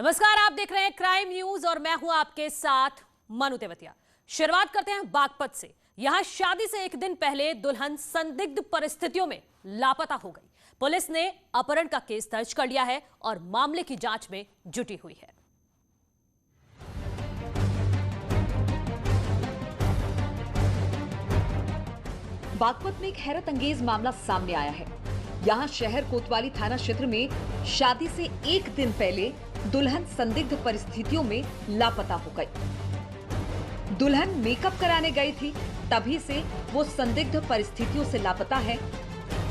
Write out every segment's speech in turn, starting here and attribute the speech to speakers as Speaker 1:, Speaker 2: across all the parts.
Speaker 1: नमस्कार, आप देख रहे हैं क्राइम न्यूज और मैं हूं आपके साथ मनु तेवतिया। शुरुआत करते हैं बागपत से। यहां शादी से एक दिन पहले दुल्हन संदिग्ध परिस्थितियों में लापता हो गई। पुलिस ने अपहरण का केस दर्ज कर लिया है और मामले की जांच में जुटी हुई है।
Speaker 2: बागपत में एक हैरत अंगेज मामला सामने आया है। यहाँ शहर कोतवाली थाना क्षेत्र में शादी से एक दिन पहले दुल्हन संदिग्ध परिस्थितियों में लापता हो गई। दुल्हन मेकअप कराने गई थी, तभी से वो संदिग्ध परिस्थितियों से लापता है।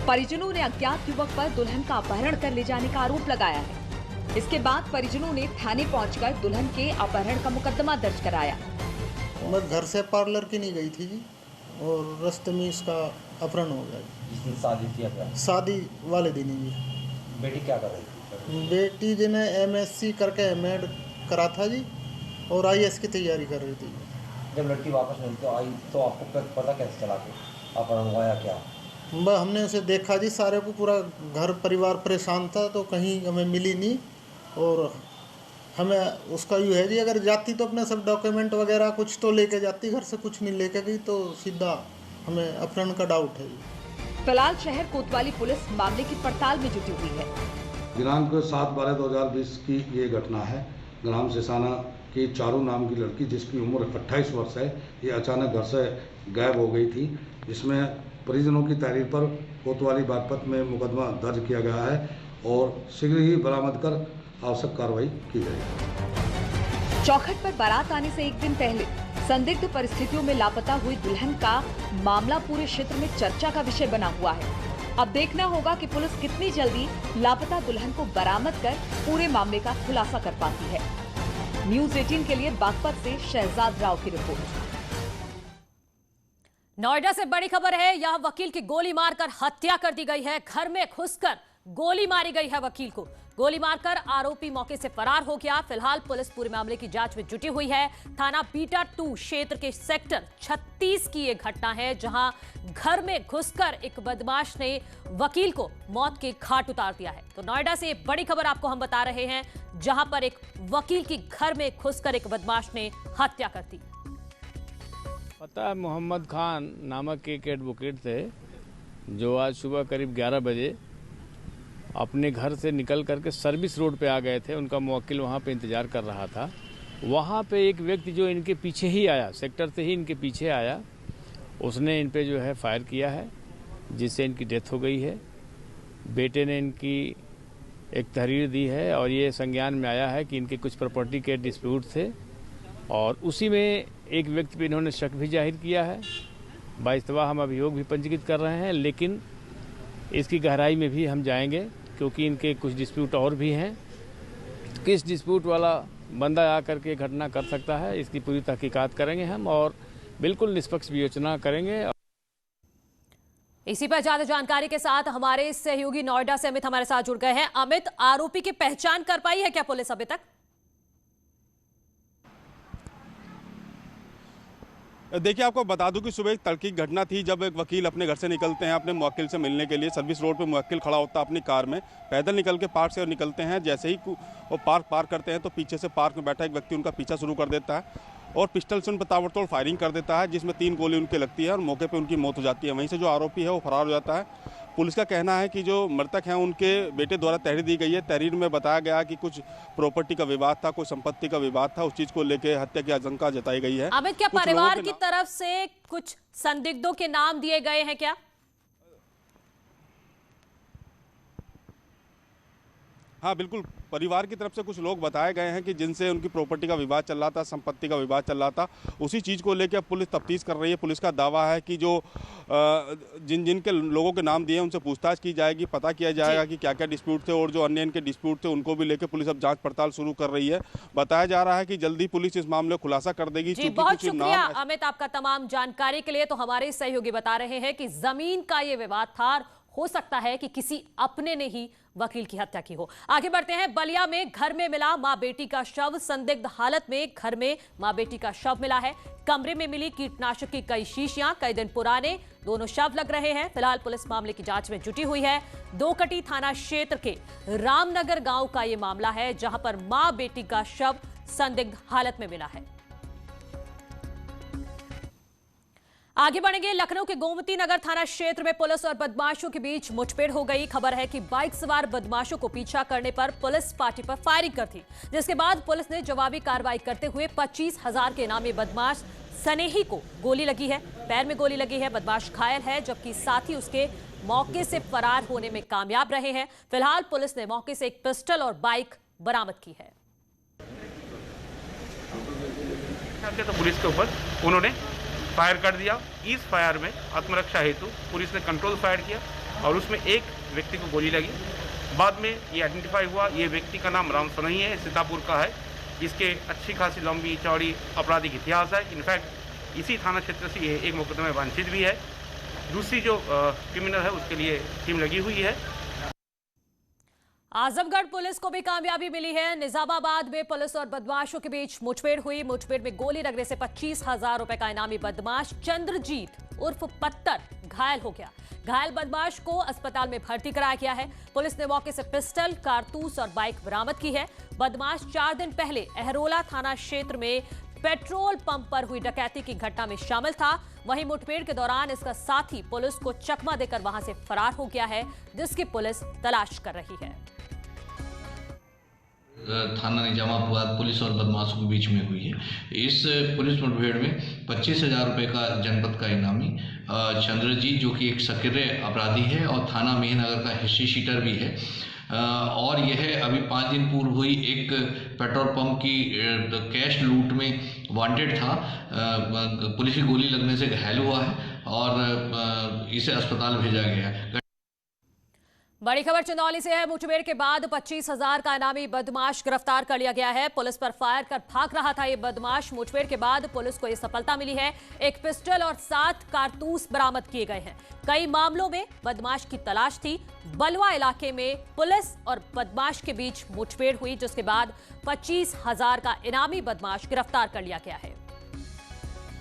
Speaker 2: परिजनों ने अज्ञात युवक पर दुल्हन का अपहरण कर ले जाने का आरोप लगाया है। इसके बाद परिजनों ने थाने पहुंचकर दुल्हन के अपहरण का मुकदमा दर्ज कराया।
Speaker 3: मैं घर से पार्लर की नहीं गई थी जी, और रास्ते में इसका अपहरण हो गया।
Speaker 4: जिस दिन शादी थी आपका?
Speaker 3: शादी वाले दिन ही।
Speaker 4: बेटी क्या कर रही थी?
Speaker 3: बेटी जी ने MSc करके M.Ed करा था जी, और IAS की तैयारी कर रही थी।
Speaker 4: जब लड़की वापस मिलती आई तो आपको पता कैसे चला कि अपहरण हुआ या क्या?
Speaker 3: हमने उसे देखा जी, सारे को पूरा घर परिवार परेशान था, तो कहीं हमें मिली नहीं। और हमें उसका यूँ है जी, अगर जाती तो अपने सब डॉक्यूमेंट वगैरह कुछ तो लेके जाती, घर से कुछ नहीं लेके गई, तो सीधा हमें अपहरण का डाउट है जी।
Speaker 2: फिलहाल शहर कोतवाली पुलिस मामले की पड़ताल में जुटी हुई है।
Speaker 5: दिनांक 7/12/2020 की ये घटना है। ग्राम सिसाना की चारू नाम की लड़की, जिसकी उम्र 28 वर्ष है, ये अचानक घर से गायब हो गई थी। इसमें परिजनों की तहरीर पर कोतवाली बागपत में मुकदमा दर्ज किया गया है और शीघ्र ही बरामद कर आवश्यक कार्रवाई की जाएगी।
Speaker 2: चौखट पर बारात आने से एक दिन पहले संदिग्ध परिस्थितियों में लापता हुई दुल्हन का मामला पूरे क्षेत्र में चर्चा का विषय बना हुआ है। अब देखना होगा कि पुलिस कितनी जल्दी लापता दुल्हन को बरामद कर पूरे मामले का खुलासा कर पाती है। न्यूज़ 18 के लिए बागपत से शहजाद राव की रिपोर्ट।
Speaker 1: नोएडा से बड़ी खबर है। यहां वकील की गोली मारकर हत्या कर दी गई है। घर में घुसकर गोली मारी गई है वकील को। गोली मारकर आरोपी मौके से फरार हो गया। फिलहाल पुलिस पूरे मामले की जांच में जुटी हुई है। थाना बीटा 2 क्षेत्र के सेक्टर 36 की यह घटना है, जहां घर में घुसकर एक बदमाश ने वकील को मौत के घाट उतार दिया है। तो नोएडा से एक बड़ी खबर आपको हम बता रहे हैं, जहां पर एक वकील की घर में घुसकर एक बदमाश ने हत्या कर दी।
Speaker 6: पता है, मोहम्मद खान नामक एक एडवोकेट थे, जो आज सुबह करीब 11 बजे अपने घर से निकल करके सर्विस रोड पे आ गए थे। उनका मुवक्किल वहाँ पे इंतज़ार कर रहा था। वहाँ पे एक व्यक्ति जो इनके पीछे ही आया, सेक्टर से ही इनके पीछे आया, उसने इन पे जो है फायर किया है, जिससे इनकी डेथ हो गई है। बेटे ने इनकी एक तहरीर दी है और ये संज्ञान में आया है कि इनके कुछ प्रॉपर्टी के डिस्प्यूट थे, और उसी में एक व्यक्ति पे इन्होंने शक भी जाहिर किया है। बाइस्तवा हम अभियोग भी पंजीकृत कर रहे हैं, लेकिन इसकी गहराई में भी हम जाएंगे, क्योंकि इनके कुछ डिस्प्यूट और भी हैं। किस डिस्प्यूट वाला बंदा आकर के घटना कर सकता है, इसकी पूरी तहकीकात करेंगे हम और बिल्कुल निष्पक्ष विवेचना करेंगे।
Speaker 1: इसी पर ज्यादा जानकारी के साथ हमारे सहयोगी नोएडा से अमित हमारे साथ जुड़ गए हैं। अमित, आरोपी की पहचान कर पाई है क्या पुलिस अभी तक?
Speaker 7: देखिए, आपको बता दूं कि सुबह एक तड़के की घटना थी, जब एक वकील अपने घर से निकलते हैं अपने मुवक्किल से मिलने के लिए। सर्विस रोड पे मुवक्किल खड़ा होता है अपनी कार में, पैदल निकल के पार्क से निकलते हैं। जैसे ही वो पार्क करते हैं तो पीछे से पार्क में बैठा एक व्यक्ति उनका पीछा शुरू कर देता है और पिस्टल से उन पर ताबड़तोड़ फायरिंग कर देता है, जिसमें 3 गोली उनके लगती है और मौके पर उनकी मौत हो जाती है। वहीं से जो आरोपी है वो फरार हो जाता है। पुलिस का कहना है कि जो मृतक हैं उनके बेटे द्वारा तहरीर दी गई है। तहरीर में बताया गया कि कुछ प्रॉपर्टी का विवाद था, कुछ संपत्ति का विवाद था, उस चीज को लेकर हत्या की आशंका जताई गई है।
Speaker 1: अमित, क्या परिवार की तरफ से कुछ संदिग्धों के नाम दिए गए हैं क्या?
Speaker 7: हाँ बिल्कुल, परिवार की तरफ से कुछ लोग बताए गए हैं कि जिनसे उनकी प्रॉपर्टी का विवाद चल रहा था, संपत्ति का विवाद चल रहा था। उसी चीज़ को लेकर पुलिस तफ्तीश कर रही है। पुलिस का दावा है कि जो जिनके लोगों के नाम दिए हैं उनसे पूछताछ की जाएगी, पता किया जाएगा कि क्या क्या डिस्प्यूट थे, और जो अन्य इनके डिस्प्यूट थे उनको भी लेकर पुलिस अब जाँच पड़ताल शुरू कर रही है। बताया जा रहा है कि जल्दी पुलिस इस मामले को खुलासा कर देगी।
Speaker 1: जी, बहुत शुक्रिया अमित आपका तमाम जानकारी के लिए। तो हमारे सहयोगी बता रहे हैं कि जमीन का ये विवाद था, हो सकता है कि किसी अपने ने ही वकील की हत्या की हो। आगे बढ़ते हैं। बलिया में घर में मिला मां बेटी का शव। संदिग्ध हालत में घर में मां बेटी का शव मिला है। कमरे में मिली कीटनाशक की कई शीशियां, कई दिन पुराने दोनों शव लग रहे हैं। फिलहाल पुलिस मामले की जांच में जुटी हुई है। दोकटी थाना क्षेत्र के रामनगर गांव का यह मामला है, जहां पर मां बेटी का शव संदिग्ध हालत में मिला है। आगे बढ़ेंगे। लखनऊ के गोमती नगर थाना क्षेत्र में पुलिस और बदमाशों के बीच मुठभेड़ हो गई। खबर है कि बाइक सवार बदमाशों को पीछा करने पर पुलिस पार्टी पर फायरिंग कर थी, जिसके बाद पुलिस ने जवाबी कार्रवाई करते हुए 25,000 के इनामी बदमाश सनेही को गोली लगी है। पैर में गोली लगी है। बदमाश घायल है, जबकि साथी उसके मौके से फरार होने में कामयाब रहे हैं। फिलहाल पुलिस ने मौके से एक पिस्टल और बाइक बरामद की है।
Speaker 8: तो पुलिस के ऊपर उन्होंने फायर कर दिया। इस फायर में आत्मरक्षा हेतु पुलिस ने कंट्रोल फायर किया और उसमें एक व्यक्ति को गोली लगी। बाद में ये आइडेंटिफाई हुआ, ये व्यक्ति का नाम राम सनई है, सीतापुर का है। इसके अच्छी खासी लंबी चौड़ी आपराधिक इतिहास है। इनफैक्ट इसी थाना क्षेत्र से ये एक मुकदमे में वांछित भी है। दूसरी जो क्रिमिनल है उसके लिए टीम लगी हुई है।
Speaker 1: आजमगढ़ पुलिस को भी कामयाबी मिली है। निजामाबाद में पुलिस और बदमाशों के बीच मुठभेड़ हुई। मुठभेड़ में गोली लगने से 25,000 रुपए का इनामी बदमाश चंद्रजीत उर्फ पत्तर घायल हो गया। घायल बदमाश को अस्पताल में भर्ती कराया गया है। पुलिस ने मौके से पिस्टल, कारतूस और बाइक बरामद की है। बदमाश 4 दिन पहले अहरोला थाना क्षेत्र में पेट्रोल पंप पर हुई डकैती की घटना में शामिल था। वहीं मुठभेड़ के दौरान इसका साथी पुलिस को चकमा देकर वहां से फरार हो गया है, जिसकी पुलिस तलाश कर रही है।
Speaker 9: थाना निजामाबाद पुलिस और बदमाशों के बीच में हुई है। इस पुलिस मुठभेड़ में 25,000 रुपये का जनपद का इनामी चंद्रजीत, जो कि एक सक्रिय अपराधी है और थाना मेहनगर का हिस्ट्री शीटर भी है, और यह अभी 5 दिन पूर्व हुई एक पेट्रोल पंप की कैश लूट में वांटेड था। पुलिस की गोली लगने से घायल हुआ है और इसे अस्पताल भेजा गया है।
Speaker 1: बड़ी खबर चंदौली से है। मुठभेड़ के बाद 25,000 का इनामी बदमाश गिरफ्तार कर लिया गया है। पुलिस पर फायर कर भाग रहा था ये बदमाश। मुठभेड़ के बाद पुलिस को ये सफलता मिली है। एक पिस्टल और 7 कारतूस बरामद किए गए हैं। कई मामलों में बदमाश की तलाश थी। बलवा इलाके में पुलिस और बदमाश के बीच मुठभेड़ हुई, जिसके बाद 25,000 का इनामी बदमाश गिरफ्तार कर लिया गया है।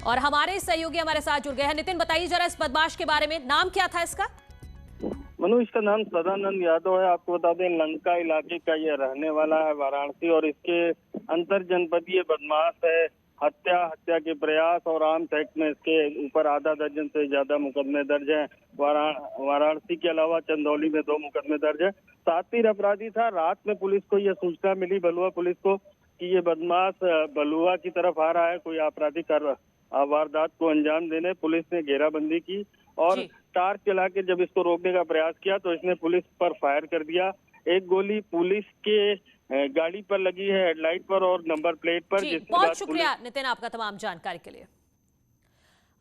Speaker 1: और हमारे सहयोगी हमारे साथ जुड़ गए हैं। नितिन, बताइए जरा इस बदमाश के बारे में। नाम क्या था इसका?
Speaker 10: मनु, इसका नाम सदानंद यादव है। आपको बता दें, लंका इलाके का ये रहने वाला है, वाराणसी, और इसके अंतर जनपदीय बदमाश है। हत्या के प्रयास और आर्म्स एक्ट में इसके ऊपर आधा दर्जन से ज्यादा मुकदमे दर्ज हैं। वाराणसी के अलावा चंदौली में 2 मुकदमे दर्ज है। शातिर अपराधी था। रात में पुलिस को यह सूचना मिली, बलुआ पुलिस को, कि ये बदमाश बलुआ की तरफ आ रहा है कोई आपराधिक वारदात को अंजाम देने। पुलिस ने घेराबंदी की और टार्च चला के जब इसको रोकने का प्रयास किया तो इसने पुलिस पर फायर कर दिया। एक गोली पुलिस के गाड़ी पर लगी है, हेडलाइट पर और नंबर प्लेट पर।
Speaker 1: बहुत शुक्रिया नितिन आपका तमाम जानकारी के लिए।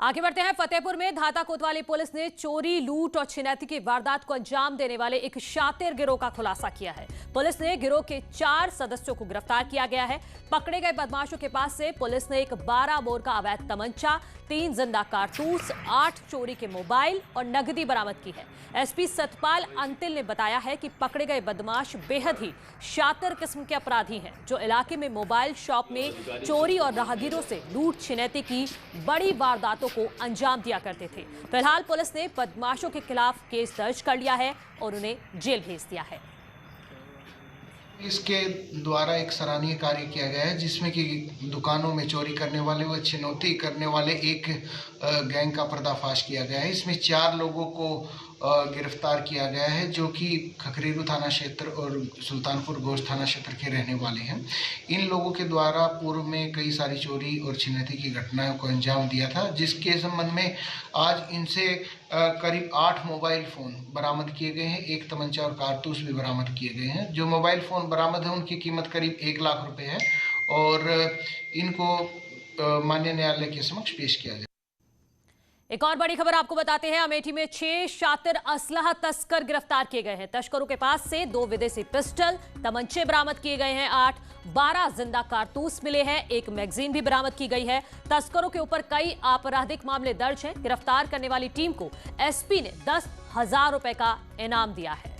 Speaker 1: आगे बढ़ते हैं। फतेहपुर में धाता कोतवाली पुलिस ने चोरी, लूट और छिनैती की वारदात को अंजाम देने वाले एक शातिर गिरोह का खुलासा किया है। पुलिस ने गिरोह के 4 सदस्यों को गिरफ्तार किया गया है। पकड़े गए बदमाशों के पास से पुलिस ने एक 12 बोर का अवैध तमंचा, 3 जिंदा कारतूस, 8 चोरी के मोबाइल और नकदी बरामद की है। एसपी सतपाल अंतिल ने बताया है कि पकड़े गए बदमाश बेहद ही शातिर किस्म के अपराधी हैं, जो इलाके में मोबाइल शॉप में चोरी और राहगीरों से लूट छिनैती की बड़ी वारदातों को अंजाम दिया करते थे। फिलहाल पुलिस ने बदमाशों के खिलाफ केस दर्ज कर लिया है और उन्हें जेल भेज दिया है।
Speaker 11: इसके द्वारा एक सराहनीय कार्य किया गया है, जिसमें कि दुकानों में चोरी करने वाले व छिनौती करने वाले एक गैंग का पर्दाफाश किया गया है। इसमें 4 लोगों को गिरफ्तार किया गया है, जो कि खखरेरू थाना क्षेत्र और सुल्तानपुर गोश्त थाना क्षेत्र के रहने वाले हैं। इन लोगों के द्वारा पूर्व में कई सारी चोरी और छिनैती की घटनाओं को अंजाम दिया था, जिसके संबंध में आज इनसे करीब 8 मोबाइल फ़ोन बरामद किए गए हैं। 1 तमंचा और कारतूस भी बरामद किए गए हैं। जो मोबाइल फ़ोन बरामद है उनकी कीमत करीब 1 लाख रुपए है और इनको माननीय न्यायालय के समक्ष पेश किया जाए।
Speaker 1: एक और बड़ी खबर आपको बताते हैं। अमेठी में 6 शातिर असलहा तस्कर गिरफ्तार किए गए हैं। तस्करों के पास से 2 विदेशी पिस्टल, तमंचे बरामद किए गए हैं। 12 जिंदा कारतूस मिले हैं। 1 मैगजीन भी बरामद की गई है। तस्करों के ऊपर कई आपराधिक मामले दर्ज हैं। गिरफ्तार करने वाली टीम को एसपी ने 10,000 रुपए का इनाम दिया है।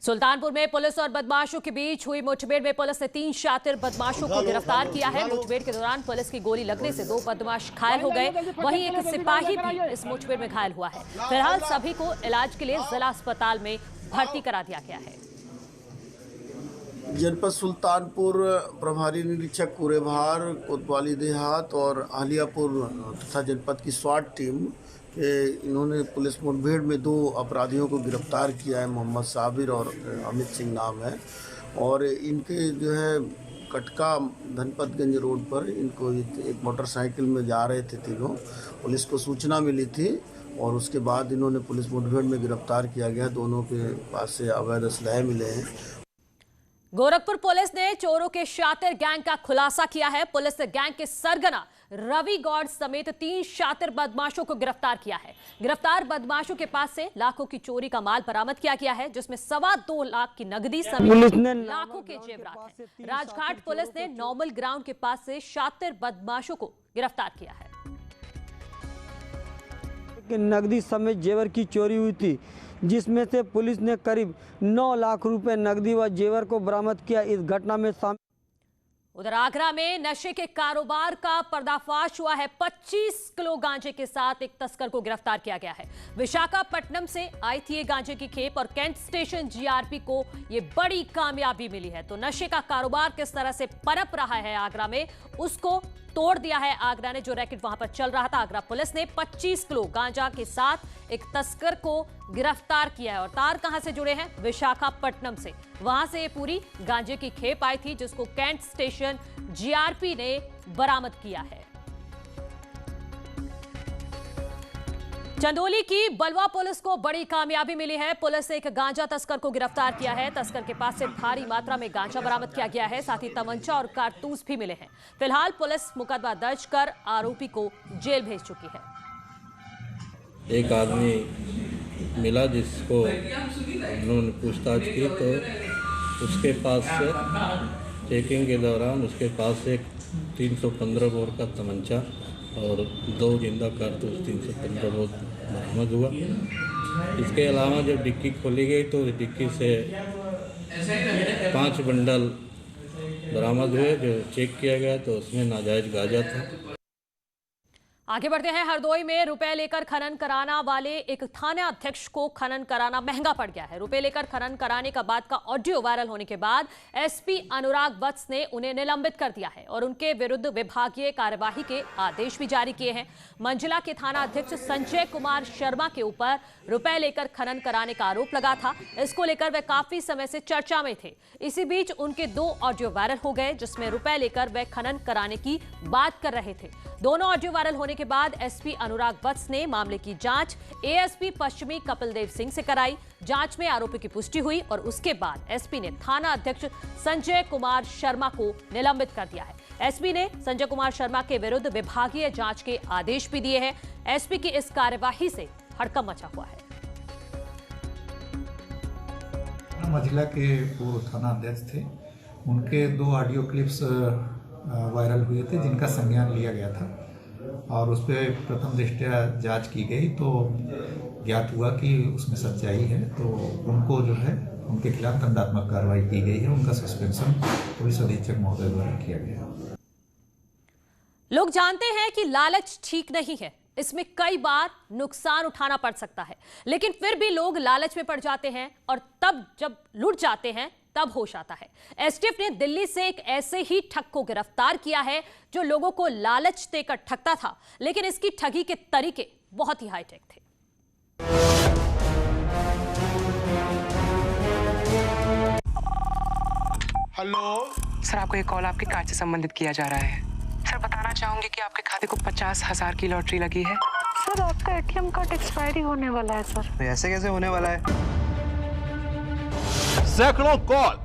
Speaker 1: सुल्तानपुर में पुलिस और बदमाशों के बीच हुई मुठभेड़ में पुलिस ने 3 शातिर बदमाशों को गिरफ्तार किया है। मुठभेड़ के दौरान पुलिस की गोली लगने से 2 बदमाश घायल हो गए। वहीं एक सिपाही भी इस मुठभेड़ में घायल हुआ है। फिलहाल सभी को इलाज के लिए जिला अस्पताल में भर्ती करा दिया गया है।
Speaker 12: जनपद सुल्तानपुर प्रभारी निरीक्षक कुरेभार, कोतवाली देहात और आलियापुर तथा जनपद की स्वाट टीम इन्होंने पुलिस मुठभेड़ में 2 अपराधियों को गिरफ्तार किया है। मोहम्मद साबिर और अमित सिंह नाम है। और इनके जो है कटका धनपतगंज रोड पर इनको एक मोटरसाइकिल में जा रहे थे तीनों। पुलिस को सूचना मिली थी और उसके बाद इन्होंने पुलिस मुठभेड़ में गिरफ्तार किया गया। दोनों के पास से अवैध असलहे मिले हैं।
Speaker 1: गोरखपुर पुलिस ने चोरों के शातिर गैंग का खुलासा किया है। पुलिस ने गैंग के सरगना रवि गौड़ समेत 3 शातिर बदमाशों को गिरफ्तार किया है। गिरफ्तार बदमाशों के पास से लाखों की चोरी का माल बरामद किया गया है, जिसमें 2.25 लाख की नकदी समेत लाखों के जेवरात हैं। राजघाट पुलिस ने नॉर्मल ग्राउंड के पास से शातिर बदमाशों को गिरफ्तार किया है।
Speaker 13: नकदी समेत जेवर की चोरी हुई थी, जिसमें से पुलिस ने करीब 9 लाख रुपए नकदी व जेवर को बरामद किया। इस घटना में
Speaker 1: उधर आगरा में नशे के कारोबार का पर्दाफाश हुआ है। 25 किलो गांजे के साथ एक तस्कर को गिरफ्तार किया गया है। विशाखापट्टनम से आई थी ये गांजे की खेप और कैंट स्टेशन जीआरपी को ये बड़ी कामयाबी मिली है। तो नशे का कारोबार किस तरह से पनप रहा है आगरा में, उसको तोड़ दिया है आगरा ने। जो रैकेट वहां पर चल रहा था, आगरा पुलिस ने 25 किलो गांजा के साथ एक तस्कर को गिरफ्तार किया है। और तार कहां से जुड़े हैं? विशाखापट्टनम से। वहां से ये पूरी गांजे की खेप आई थी, जिसको कैंट स्टेशन जीआरपी ने बरामद किया है। चंदौली की बलवा पुलिस को बड़ी कामयाबी मिली है। पुलिस ने एक गांजा तस्कर को गिरफ्तार किया है। तस्कर के पास से भारी मात्रा में गांजा बरामद किया गया है। साथ ही तमंचा और कारतूस भी मिले हैं। फिलहाल पुलिस मुकदमा दर्ज कर आरोपी को जेल भेज चुकी है।
Speaker 14: एक आदमी मिला जिसको उन्होंने पूछताछ की, तो उसके पास से चेकिंग के दौरान उसके पास से 315 बोर का तमंचा और 2 जिंदा कारतूस 315 बोर बरामद हुआ। इसके अलावा जब डिक्की खोली गई तो डिक्की से 5 बंडल बरामद हुए, जो चेक किया गया तो उसमें नाजायज गांजा था।
Speaker 1: आगे बढ़ते हैं। हरदोई में रुपए लेकर खनन कराना वाले एक थाना अध्यक्ष को खनन कराना महंगा पड़ गया है। रुपए लेकर खनन कराने का बात का ऑडियो वायरल होने के बाद एसपी अनुराग वत्स ने उन्हें निलंबित कर दिया है और उनके विरुद्ध विभागीय कार्यवाही के आदेश भी जारी किए हैं। मंजिला के थाना अध्यक्ष संजय कुमार शर्मा के ऊपर रुपए लेकर खनन कराने का आरोप लगा था। इसको लेकर वे काफी समय से चर्चा में थे। इसी बीच उनके 2 ऑडियो वायरल हो गए, जिसमें रुपए लेकर वे खनन कराने की बात कर रहे थे। दोनों ऑडियो वायरल होने के बाद एसपी अनुराग वत्स ने मामले की जांच एएसपी पश्चिमी कपिल देव सिंह से कराई। जांच में आरोपी की पुष्टि हुई और उसके बाद एसपी ने थाना अध्यक्ष संजय कुमार शर्मा को निलंबित कर दिया है। एसपी ने संजय कुमार शर्मा के विरुद्ध विभागीय जांच के आदेश भी दिए हैं। एसपी की इस कार्यवाही से हड़कंप मचा हुआ है।
Speaker 15: मंझिला के वो थाना अध्यक्ष थे, उनके 2 ऑडियो क्लिप्स वायरल हुए थे, जिनका संज्ञान लिया गया था और उस पर प्रथम दृष्टया जांच की गई तो ज्ञात हुआ कि उसमें सच्चाई है। तो उनको जो है उनके खिलाफ दंडात्मक कार्रवाई की गई है। उनका सस्पेंशन पुलिस अधीक्षक महोदय द्वारा किया गया।
Speaker 1: लोग जानते हैं कि लालच ठीक नहीं है, इसमें कई बार नुकसान उठाना पड़ सकता है, लेकिन फिर भी लोग लालच में पड़ जाते हैं और तब जब लुट जाते हैं तब होश आता है। एसटीएफ ने दिल्ली से एक ऐसे ही ठग को गिरफ्तार किया है जो लोगों को लालच देकर ठगता था, लेकिन इसकी ठगी के तरीके बहुत ही हाईटेक थे।
Speaker 16: हेलो सर, आपको एक कॉल आपके कार्ड से संबंधित किया जा रहा है। सर, बताना चाहूंगी कि आपके खाते को 50,000 की लॉटरी लगी है।
Speaker 17: सर, आपका एटीएम कार्ड एक्सपायरी होने वाला है सर।
Speaker 16: ऐसे कैसे होने वाला है?
Speaker 18: सैकड़ों कॉल,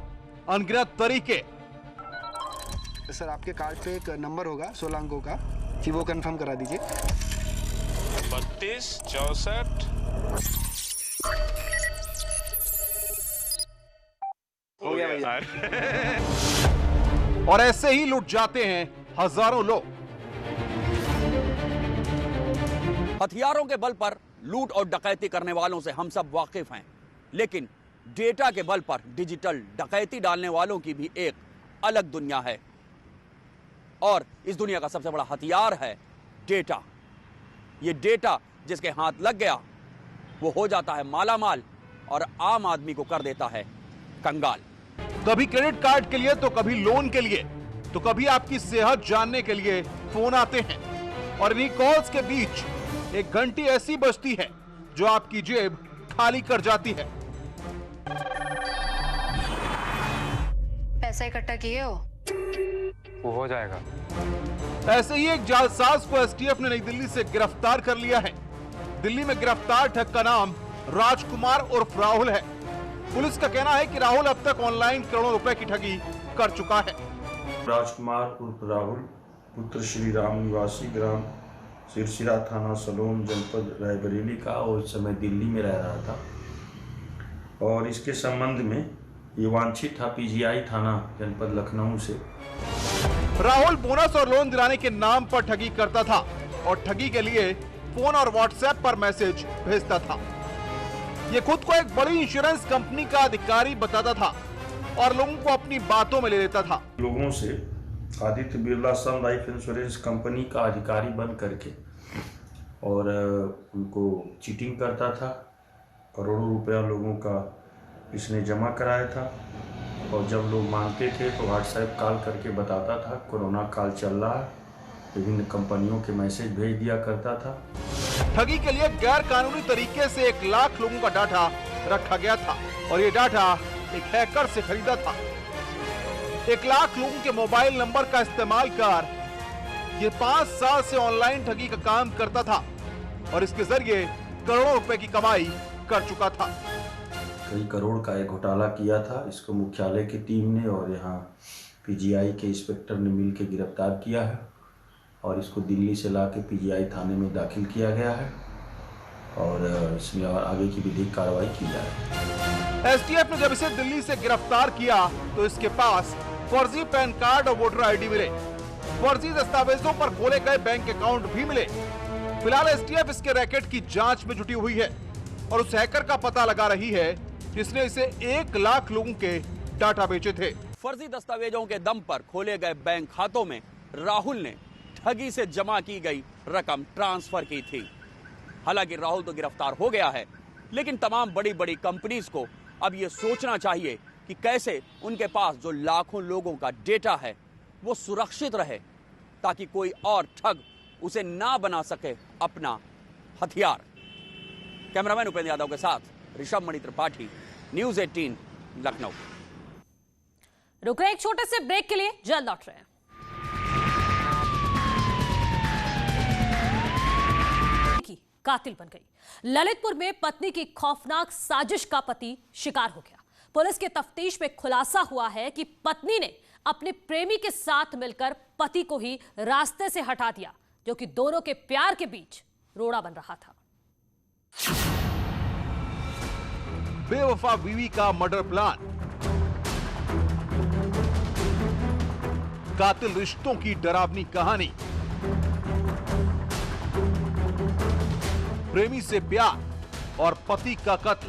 Speaker 18: अनगिनत तरीके, सर आपके कार्ड पे एक नंबर होगा 16 अंकों का, कि वो कंफर्म करा दीजिए।
Speaker 19: 32 64
Speaker 18: हो गया भैया।
Speaker 20: और ऐसे ही लुट जाते हैं हजारों लोग।
Speaker 21: हथियारों के बल पर लूट और डकैती करने वालों से हम सब वाकिफ हैं, लेकिन डेटा के बल पर डिजिटल डकैती डालने वालों की भी एक अलग दुनिया है। और इस दुनिया का सबसे बड़ा हथियार है डेटा। ये डेटा जिसके हाथ लग गया वो हो जाता है मालामाल और आम आदमी को कर देता है कंगाल।
Speaker 20: कभी क्रेडिट कार्ड के लिए तो कभी लोन के लिए तो कभी आपकी सेहत जानने के लिए फोन आते हैं, और इन्हीं कॉल्स के बीच एक घंटी ऐसी बजती है जो आपकी जेब खाली कर जाती है।
Speaker 17: पैसा इकट्ठा किए हो?
Speaker 22: वो हो जाएगा।
Speaker 20: ऐसे ही एक जालसाज को एसटीएफ ने नई दिल्ली से गिरफ्तार कर लिया है। दिल्ली में गिरफ्तार ठग का नाम राजकुमार उर्फ राहुल है। पुलिस का कहना है कि राहुल अब तक ऑनलाइन करोड़ों रुपए की ठगी कर चुका है।
Speaker 23: राजकुमार उर्फ राहुल पुत्र श्री राम निवासी ग्राम सिरसिरा थाना सलोन जनपद रायबरेली का और इस समय दिल्ली में रह रहा था, और इसके संबंध में ये वांछित था पीजीआई थाना जनपद लखनऊ से।
Speaker 20: राहुल बोनस और लोन दिलाने के नाम पर ठगी करता था और ठगी के लिए फोन और व्हाट्सएप पर मैसेज भेजता था। ये खुद को एक बड़ी इंश्योरेंस कंपनी का अधिकारी बताता था और लोगों को अपनी बातों में ले लेता था।
Speaker 23: लोगों से आदित्य बिरला सन लाइफ इंश्योरेंस कंपनी का अधिकारी बन करके और उनको चीटिंग करता था। करोड़ों रुपया लोगों का इसने जमा कराया था, और जब लोग मांगते थे तो व्हाट्सएप कॉल करके बताता था कोरोना काल चल रहा है, विभिन्न कंपनियों के मैसेज भेज दिया करता था।
Speaker 20: ठगी के लिए गैर कानूनी तरीके से 1 लाख लोगों का डाटा रखा गया था, और ये डाटा एक हैकर से खरीदा था। 1 लाख लोगों के मोबाइल नंबर का इस्तेमाल कर ये 5 साल से ऑनलाइन ठगी का काम करता था और इसके जरिए करोड़ों रुपए की कमाई कर चुका था।
Speaker 23: कई करोड़ का एक घोटाला किया था। इसको मुख्यालय की टीम ने और यहाँ पीजीआई के इंस्पेक्टर ने मिलकर गिरफ्तार किया है, और इसको दिल्ली से लाके पीजीआई थाने में दाखिल किया गया है, और इसमें आगे की विधिक कार्रवाई की जा रही है।
Speaker 20: एसटीएफ ने जब इसे दिल्ली से गिरफ्तार किया तो इसके पास फर्जी पैन कार्ड और वोटर आईडी मिले। फर्जी दस्तावेजों पर खोले गए बैंक अकाउंट भी मिले। फिलहाल एसटीएफ इसके रैकेट की जांच में जुटी हुई है और उस हैकर का पता लगा रही है जिसने इसे 1 लाख लोगों के डाटा बेचे थे।
Speaker 21: फर्जी दस्तावेजों के दम पर खोले गए बैंक खातों में राहुल ने ठगी से जमा की गई रकम ट्रांसफर की थी। हालांकि राहुल तो गिरफ्तार हो गया है, लेकिन तमाम बड़ी बड़ी कंपनीज को अब ये सोचना चाहिए कि कैसे उनके पास जो लाखों लोगों का डेटा है वो सुरक्षित रहे, ताकि कोई और ठग उसे ना बना सके अपना हथियार। कैमरामैन उपेंद्र यादव के साथ ऋषभ मणि त्रिपाठी, न्यूज़ 18 लखनऊ।
Speaker 1: रुक रहे एक छोटे से ब्रेक के लिए, जल्द लौट रहे हैं। कातिल बन गई। ललितपुर में पत्नी की खौफनाक साजिश का पति शिकार हो गया। पुलिस की तफ्तीश में खुलासा हुआ है कि पत्नी ने अपने प्रेमी के साथ मिलकर पति को ही रास्ते से हटा दिया, जो कि दोनों के प्यार के बीच रोड़ा बन रहा था।
Speaker 20: बेवफा बीवी का मर्डर प्लान, कातिल रिश्तों की डरावनी कहानी, प्रेमी से प्यार और पति का कत्ल।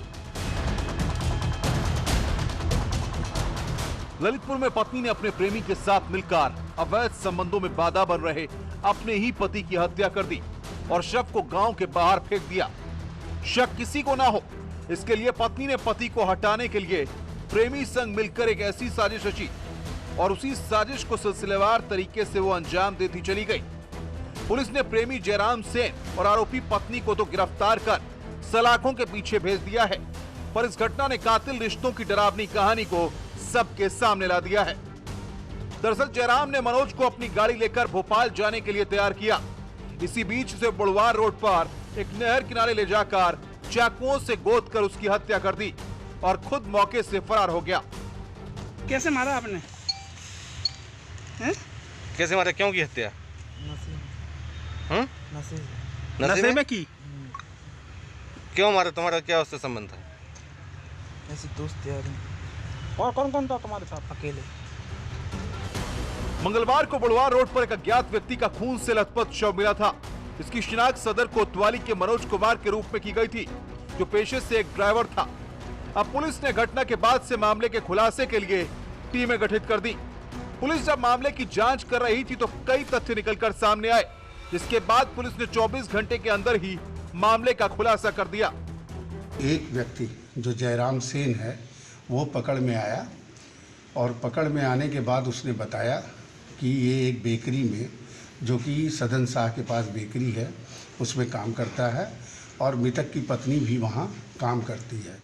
Speaker 20: ललितपुर में पत्नी ने अपने प्रेमी के साथ मिलकर अवैध संबंधों में बाधा बन रहे अपने ही पति की हत्या कर दी और शव को गांव के बाहर फेंक दिया। शक किसी को ना हो, इसके लिए पत्नी ने पति को हटाने के लिए प्रेमी संग मिलकर एक ऐसी साजिश रची और उसी साजिश को सिलसिलेवार तरीके से वो अंजाम देती चली गई। पुलिस ने प्रेमी जयराम सेन और आरोपी पत्नी को तो गिरफ्तार कर सलाखों के पीछे भेज दिया है, पर इस घटना ने कातिल रिश्तों की डरावनी कहानी को सबके सामने ला दिया है। दरअसल जयराम ने मनोज को अपनी गाड़ी लेकर भोपाल जाने के लिए तैयार किया। इसी बीच उसे बुढ़वार रोड पर एक नहर किनारे ले जाकर चाकुओं से गोद कर उसकी हत्या कर दी और खुद मौके से फरार हो गया।
Speaker 24: कैसे मारा आपने?
Speaker 3: कैसे मारे, क्यों की हत्या?
Speaker 4: नशे में की।
Speaker 3: क्यों मारे, तुम्हारा क्या उससे संबंध था?
Speaker 4: ऐसे दोस्त यार। और कौन कौन था तुम्हारे साथ? अकेले।
Speaker 20: मंगलवार को बड़वार रोड पर एक अज्ञात व्यक्ति का खून से लथपथ शव मिला था। इसकी शिनाख्त सदर कोतवाली के मनोज कुमार के रूप में की गई थी, जो पेशे से एक ड्राइवर था। अब पुलिस ने घटना के बाद से मामले के खुलासे के लिए टीमें गठित कर दी। पुलिस जब मामले की जांच कर रही थी तो कई तथ्य निकलकर सामने आए, जिसके बाद पुलिस ने 24 घंटे के अंदर ही मामले का खुलासा कर दिया।
Speaker 19: एक व्यक्ति जो जयराम सेन है वो पकड़ में आया और पकड़ में आने के बाद उसने बताया कि ये एक बेकरी में, जो कि सदन शाह के पास बेकरी है, उसमें काम करता है और मृतक की पत्नी भी वहाँ काम करती है।